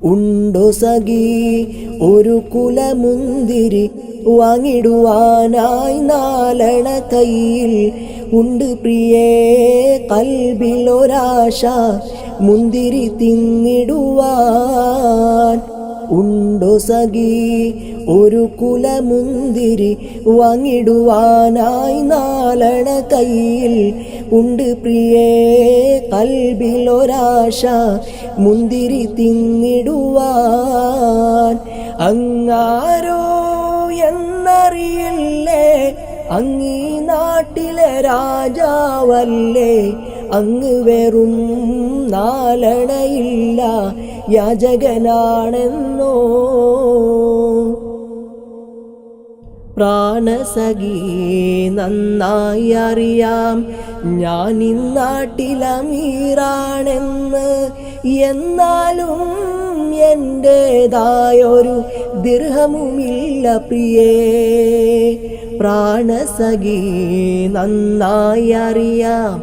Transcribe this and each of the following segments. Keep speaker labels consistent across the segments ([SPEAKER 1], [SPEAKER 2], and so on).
[SPEAKER 1] ഉണ്ടോ സഖി ഒരു കുലമുന്തിരി വാങ്ങിടുവാനായി നാലണ കയ്യിൽ ഉണ്ട് പ്രിയേ കൽബിലൊരാശ മുന്തിരി തിന്നിടുവാൻ. ഉണ്ടോ സഖി ഒരു കുലമുന്തിരി വാങ്ങിടുവാനായി നാലണ കയ്യിൽ ഉണ്ട് പ്രിയേ കൽബിലൊരാശ മുന്തിരി തിന്നിടുവാൻ. അങ്ങാരോ എന്നറിയില്ലേ, അങ്ങീ നാട്ടിലെ രാജാവല്ലേ, അങ്ങ് വെറും നാലണയില്ല യാചകനാണെന്നോ. പ്രാണസഖി നന്നായി അറിയാം ഞാൻ ഇന്നാട്ടിലമീറാണെന്ന്, എന്നാലും എൻ്റേതായൊരു ദിർഹമുമില്ല പ്രിയേ. പ്രാണസഖി നന്നായി അറിയാം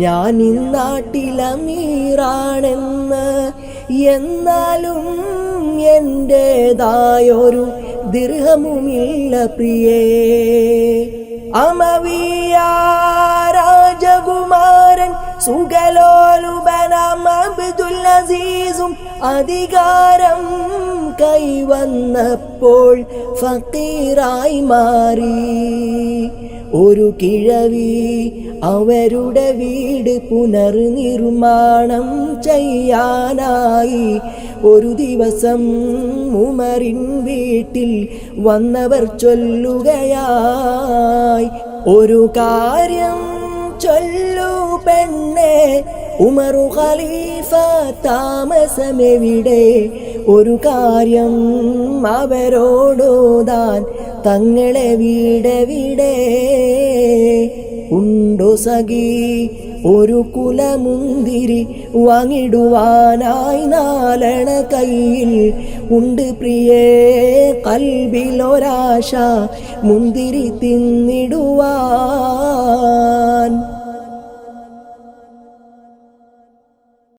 [SPEAKER 1] ഞാൻ ഇന്നാട്ടിലമീറാണെന്ന്, എന്നാലും എൻ്റേതായൊരു ദിർഹമുമില്ല പ്രിയേ. അമവിയ രാജകുമാരൻ സുഖലോലുബനാം അബ്ദുൽ അസീസും അധികാരം കൈവന്നപ്പോൾ ഫക്കീറായി മാറി. ഒരു കിഴവി അവരുടെ വീട് പുനർനിർമ്മാണം ചെയ്യാനായി ഒരു ദിവസം ഉമറിൻ വീട്ടിൽ വന്നവർ ചൊല്ലുകയായി, ഒരു കാര്യം ചൊല്ലു പെണ്ണെ, ഉമറു ഖലീഫ താമസമെവിടെ, ഒരു കാര്യം അവരോടോതാൻ തങ്ങളെ വീടെവിടെ. ഉണ്ടോ സഖി ഒരു കുലമുന്തിരി വാങ്ങിടുവാനായി നാലണ കയ്യിൽ ഉണ്ട് പ്രിയേ കൽബിലൊരാശ മുന്തിരി തിന്നിടുവാൻ.